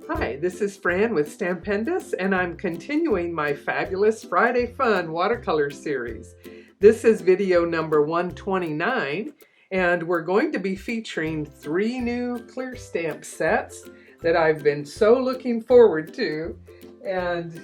Hi, this is Fran with Stampendous, and I'm continuing my fabulous Friday Fun watercolor series. This is video number 129, and we're going to be featuring 3 new clear stamp sets that I've been so looking forward to. And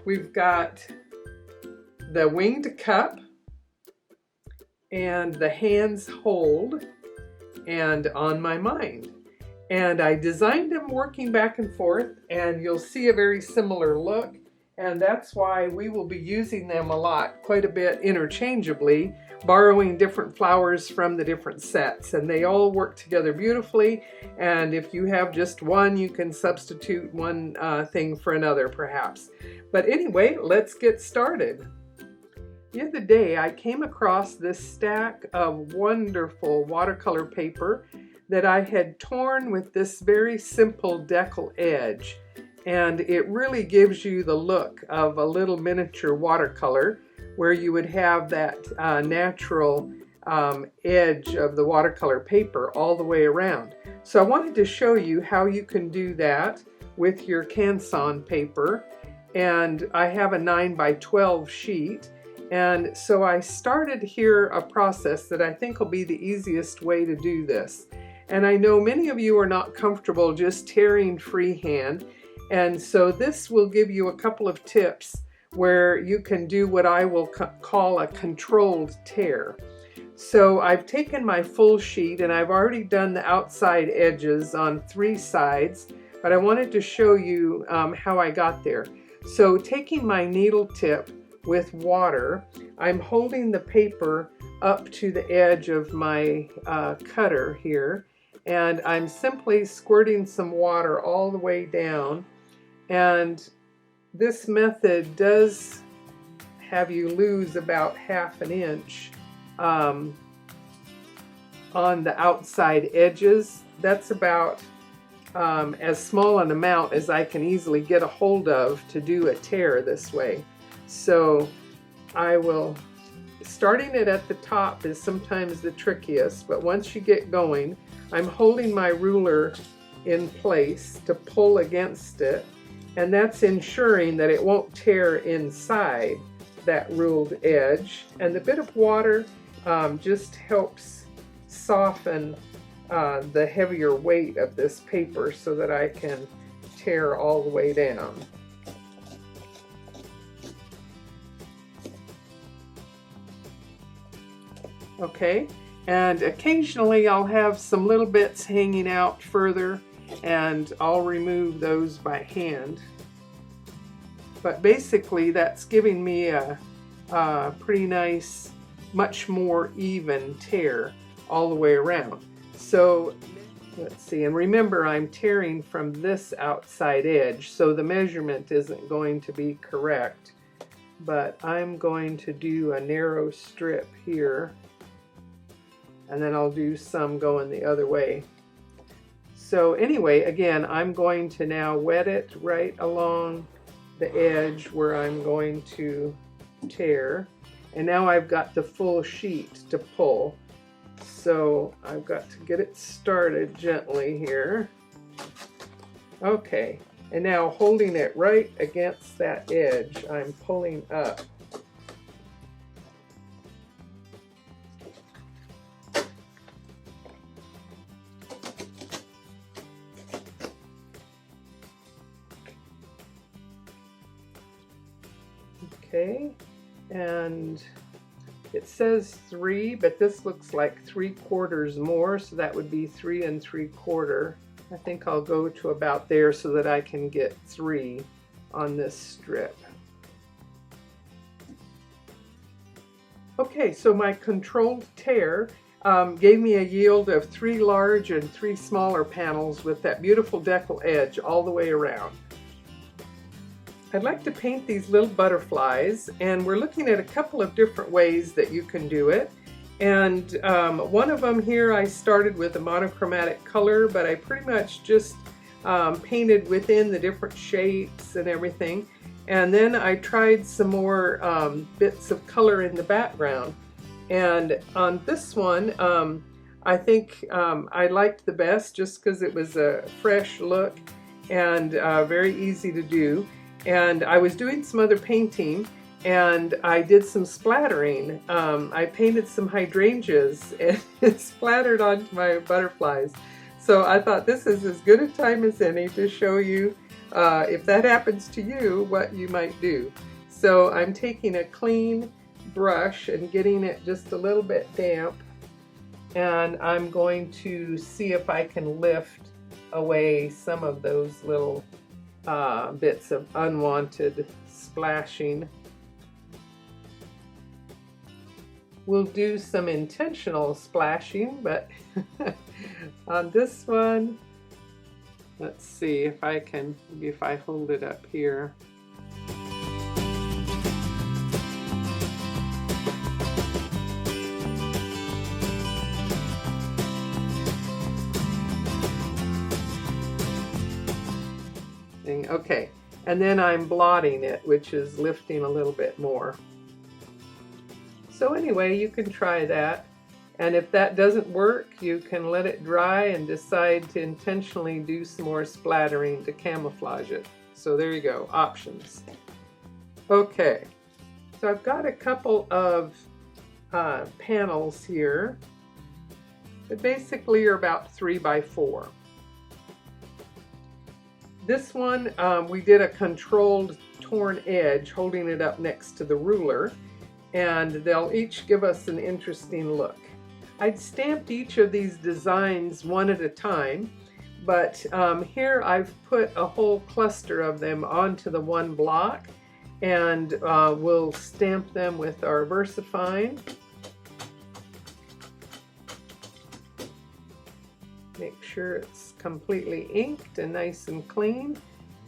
we've got the winged cup, and the hands hold, and on my mind. And I designed them working back and forth, and you'll see a very similar look, and that's why we will be using them a lot, quite a bit interchangeably, borrowing different flowers from the different sets, and they all work together beautifully. And if you have just one, you can substitute one thing for another perhaps. But anyway, let's get started. The other day I came across this stack of wonderful watercolor paper that I had torn with this very simple decal edge, and it really gives you the look of a little miniature watercolor where you would have that natural edge of the watercolor paper all the way around. So I wanted to show you how you can do that with your Canson paper, and I have a 9x12 sheet. And so I started here a process that I think will be the easiest way to do this. And I know many of you are not comfortable just tearing freehand, and so this will give you a couple of tips where you can do what I will call a controlled tear. So I've taken my full sheet and I've already done the outside edges on 3 sides, but I wanted to show you how I got there. So taking my needle tip with water, I'm holding the paper up to the edge of my cutter here, and I'm simply squirting some water all the way down. And this method does have you lose about ½ an inch on the outside edges. That's about as small an amount as I can easily get a hold of to do a tear this way. So I will, starting it at the top is sometimes the trickiest, but once you get going, I'm holding my ruler in place to pull against it, and that's ensuring that it won't tear inside that ruled edge. And the bit of water just helps soften the heavier weight of this paper so that I can tear all the way down. Okay, and occasionally I'll have some little bits hanging out further, and I'll remove those by hand. But basically that's giving me a pretty nice, much more even tear all the way around. So let's see, and remember I'm tearing from this outside edge, so the measurement isn't going to be correct, but I'm going to do a narrow strip here, and then I'll do some going the other way. So anyway, again, I'm going to now wet it right along the edge where I'm going to tear. And now I've got the full sheet to pull. So I've got to get it started gently here. Okay, and now holding it right against that edge, I'm pulling up. Okay, and it says 3, but this looks like 3/4 more, so that would be 3 3/4. I think I'll go to about there so that I can get 3 on this strip. Okay, so my controlled tear gave me a yield of 3 large and 3 smaller panels with that beautiful decal edge all the way around. I'd like to paint these little butterflies, and we're looking at a couple of different ways that you can do it. And one of them here, I started with a monochromatic color, but I pretty much just painted within the different shapes and everything. And then I tried some more bits of color in the background. And on this one, I think I liked the best just because it was a fresh look. and very easy to do. And I was doing some other painting, and I did some splattering. I painted some hydrangeas and it splattered onto my butterflies. So I thought this is as good a time as any to show you if that happens to you, what you might do. So I'm taking a clean brush and getting it just a little bit damp, and I'm going to see if I can lift away some of those little bits of unwanted splashing. We'll do some intentional splashing, but on this one, let's see if I can, maybe if I hold it up here. Okay, and then I'm blotting it, which is lifting a little bit more. So anyway, you can try that. And if that doesn't work, you can let it dry and decide to intentionally do some more splattering to camouflage it. So there you go, options. Okay, so I've got a couple of panels here that basically are about 3 by 4. This one, we did a controlled torn edge, holding it up next to the ruler, and they'll each give us an interesting look. I'd stamped each of these designs one at a time, but here I've put a whole cluster of them onto the one block, and we'll stamp them with our VersaFine. Make sure it's completely inked and nice and clean.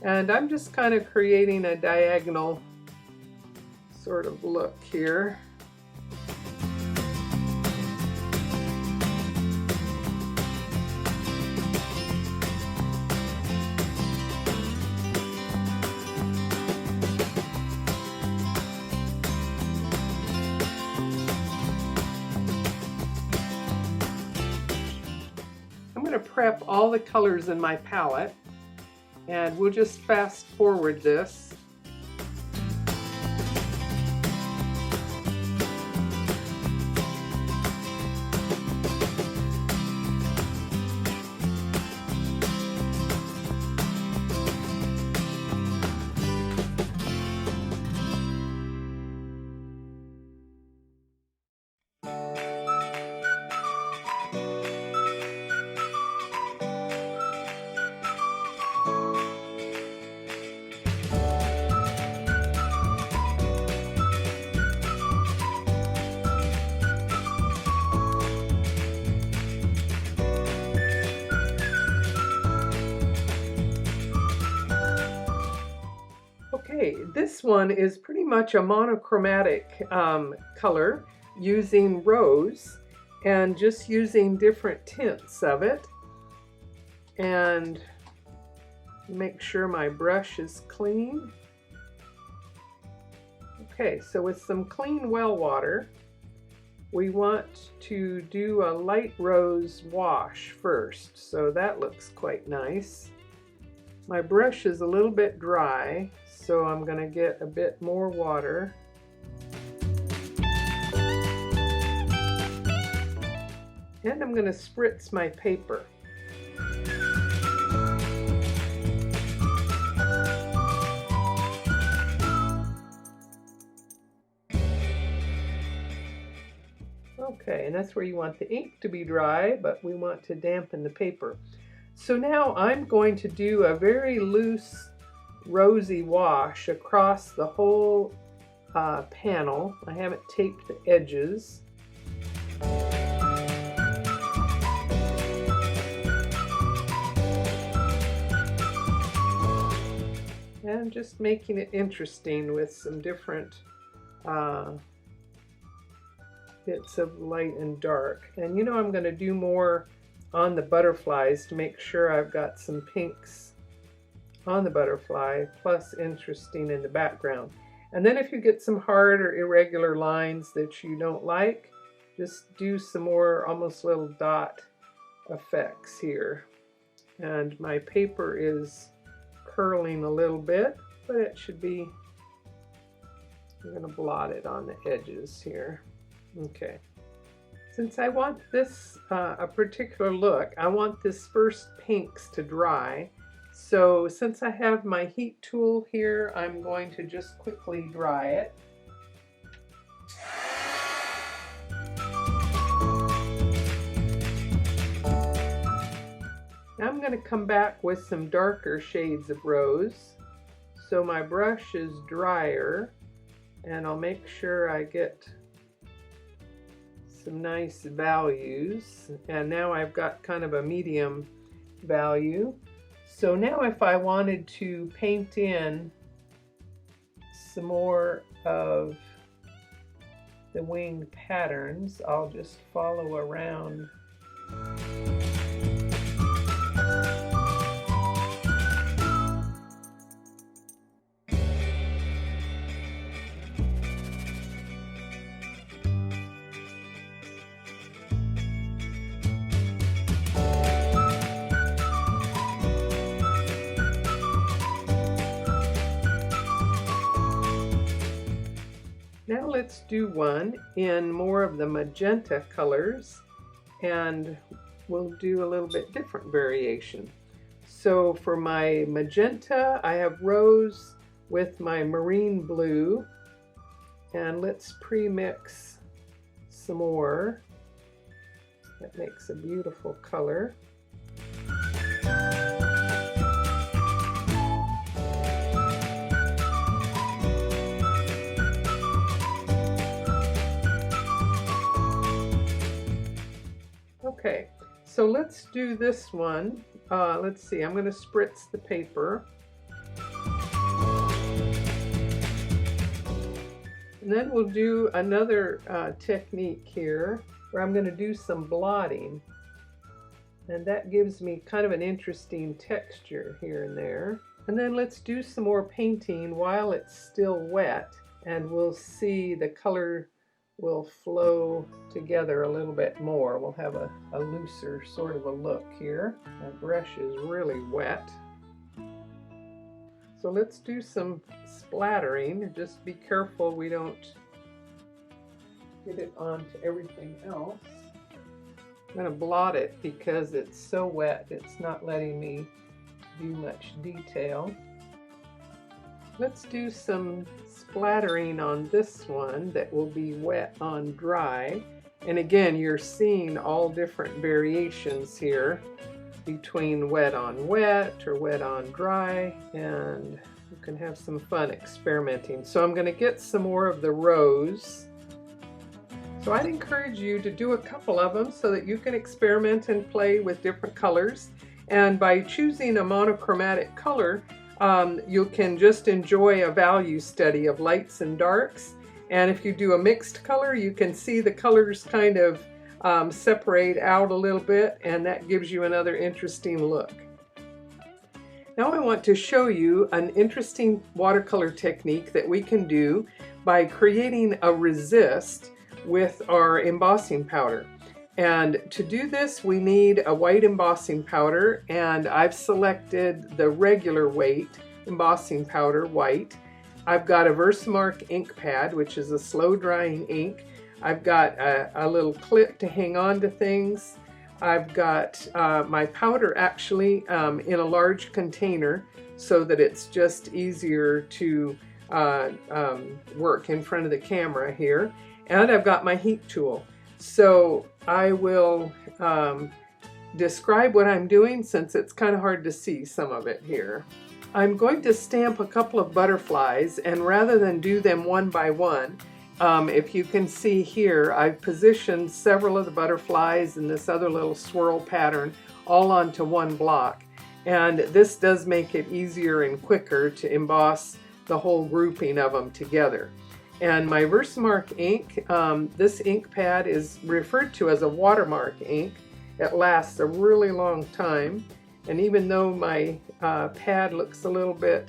And I'm just kind of creating a diagonal sort of look here. I'm going to prep all the colors in my palette, and we'll just fast forward this. Okay, this one is pretty much a monochromatic color using rose and just using different tints of it. And make sure my brush is clean. Okay, so with some clean well water, we want to do a light rose wash first. So that looks quite nice. My brush is a little bit dry, so I'm going to get a bit more water. And I'm going to spritz my paper. Okay, and that's where you want the ink to be dry, but we want to dampen the paper. So now I'm going to do a very loose rosy wash across the whole panel. I haven't taped the edges. And I'm just making it interesting with some different bits of light and dark. And you know I'm going to do more on the butterflies to make sure I've got some pinks on the butterfly, plus interesting in the background. And then if you get some hard or irregular lines that you don't like, just do some more almost little dot effects here. And my paper is curling a little bit, but it should be, I'm going to blot it on the edges here. Okay. Since I want this a particular look, I want this first pinks to dry. So since I have my heat tool here, I'm going to just quickly dry it. Now I'm going to come back with some darker shades of rose. So my brush is drier, and I'll make sure I get some nice values. And now I've got kind of a medium value. So now if I wanted to paint in some more of the wing patterns, I'll just follow around. Now let's do one in more of the magenta colors, and we'll do a little bit different variation. So for my magenta, I have rose with my marine blue, and let's pre-mix some more. That makes a beautiful color. Okay, so let's do this one. Let's see, I'm going to spritz the paper. And then we'll do another technique here where I'm going to do some blotting. And that gives me kind of an interesting texture here and there. And then let's do some more painting while it's still wet, and we'll see the color will flow together a little bit more. We'll have a looser sort of a look here. My brush is really wet. So let's do some splattering. Just be careful we don't get it onto everything else. I'm going to blot it because it's so wet, it's not letting me do much detail. Let's do some splattering on this one that will be wet on dry. And again, you're seeing all different variations here between wet on wet or wet on dry, and you can have some fun experimenting. So I'm going to get some more of the rose. So I'd encourage you to do a couple of them so that you can experiment and play with different colors. And by choosing a monochromatic color, you can just enjoy a value study of lights and darks. And if you do a mixed color, you can see the colors kind of separate out a little bit, and that gives you another interesting look. Now I want to show you an interesting watercolor technique that we can do by creating a resist with our embossing powder. And to do this, we need a white embossing powder, and I've selected the regular weight embossing powder, white. I've got a Versamark ink pad, which is a slow drying ink. I've got a little clip to hang on to things. I've got my powder actually in a large container so that it's just easier to work in front of the camera here. And I've got my heat tool. So I will describe what I'm doing since it's kind of hard to see some of it here. I'm going to stamp a couple of butterflies, and rather than do them one by one, if you can see here, I've positioned several of the butterflies and this other little swirl pattern all onto one block. And this does make it easier and quicker to emboss the whole grouping of them together. And my Versamark ink, this ink pad is referred to as a watermark ink. It lasts a really long time. And even though my pad looks a little bit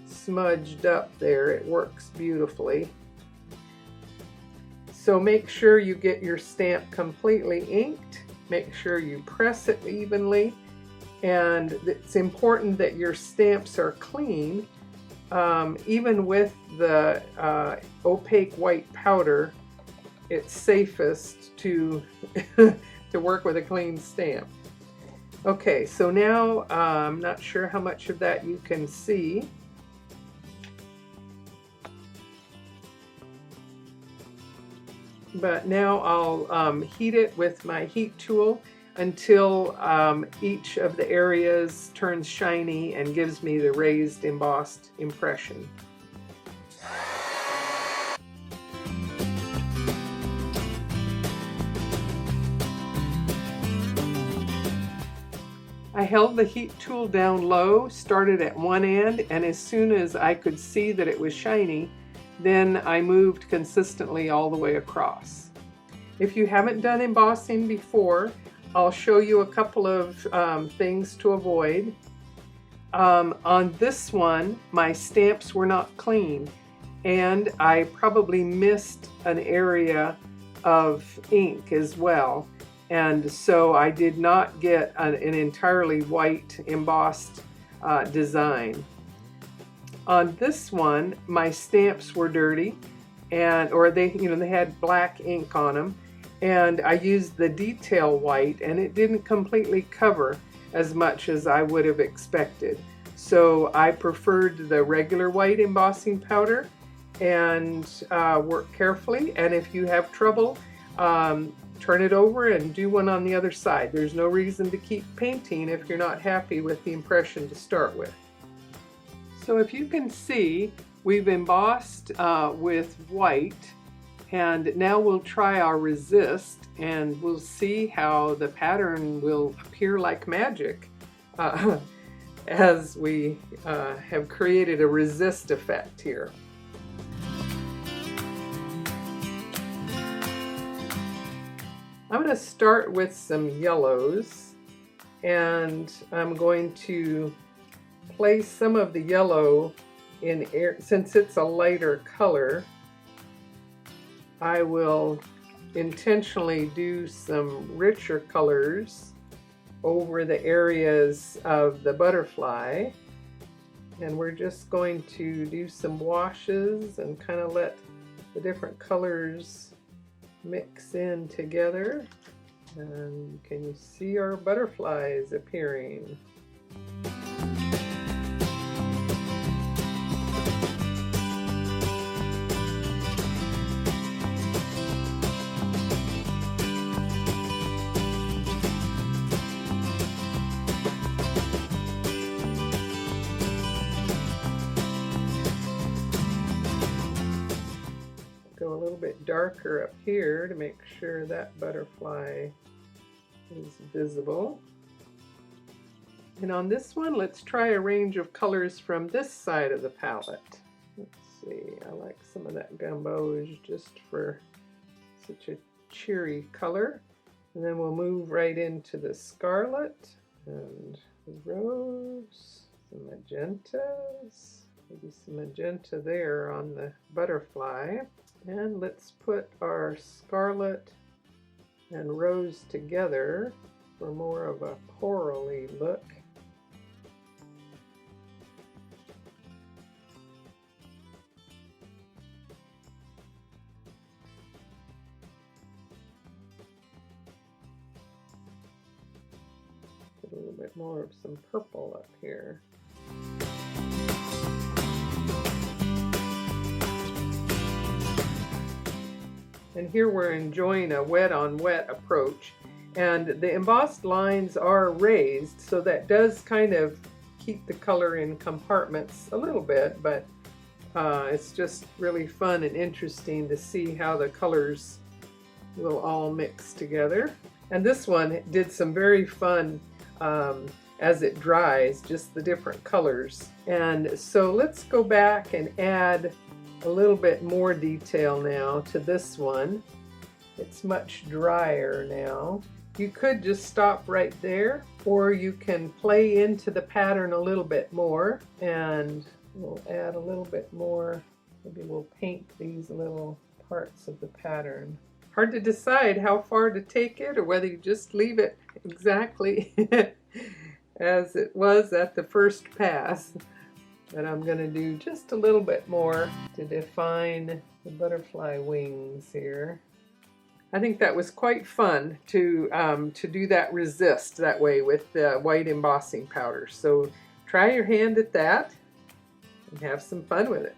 smudged up there, it works beautifully. So make sure you get your stamp completely inked. Make sure you press it evenly. And it's important that your stamps are clean. Even with the opaque white powder, it's safest to to work with a clean stamp. Okay, so now I'm not sure how much of that you can see. But now I'll heat it with my heat tool until each of the areas turns shiny and gives me the raised embossed impression. I held the heat tool down low, started at one end, and as soon as I could see that it was shiny, then I moved consistently all the way across. If you haven't done embossing before, I'll show you a couple of things to avoid. On this one, my stamps were not clean, and I probably missed an area of ink as well. And so I did not get an entirely white embossed design. On this one, my stamps were dirty, or they had black ink on them, and I used the detail white, and it didn't completely cover as much as I would have expected. So I preferred the regular white embossing powder, and work carefully. And if you have trouble, turn it over and do one on the other side. There's no reason to keep painting if you're not happy with the impression to start with. So if you can see, we've embossed with white, and now we'll try our resist, and we'll see how the pattern will appear like magic as we have created a resist effect here. I'm going to start with some yellows, and I'm going to place some of the yellow in air. Since it's a lighter color, I will intentionally do some richer colors over the areas of the butterfly, and we're just going to do some washes and kind of let the different colors mix in together. And can you see our butterflies appearing? Go a little bit darker up here to make sure that butterfly is visible. And on this one, let's try a range of colors from this side of the palette. Let's see, I like some of that gamboge just for such a cheery color. And then we'll move right into the scarlet and the rose, some magentas, maybe some magenta there on the butterfly. And let's put our scarlet and rose together for more of a corally look. Put a little bit more of some purple up here. And here we're enjoying a wet on wet approach, and the embossed lines are raised, so that does kind of keep the color in compartments a little bit, but it's just really fun and interesting to see how the colors will all mix together. And this one did some very fun as it dries, just the different colors. And so let's go back and add a little bit more detail now to this one. It's much drier now. You could just stop right there, or you can play into the pattern a little bit more, and we'll add a little bit more. Maybe we'll paint these little parts of the pattern. Hard to decide how far to take it, or whether you just leave it exactly as it was at the first pass. But I'm going to do just a little bit more to define the butterfly wings here. I think that was quite fun to do that resist that way with the white embossing powder. So try your hand at that and have some fun with it.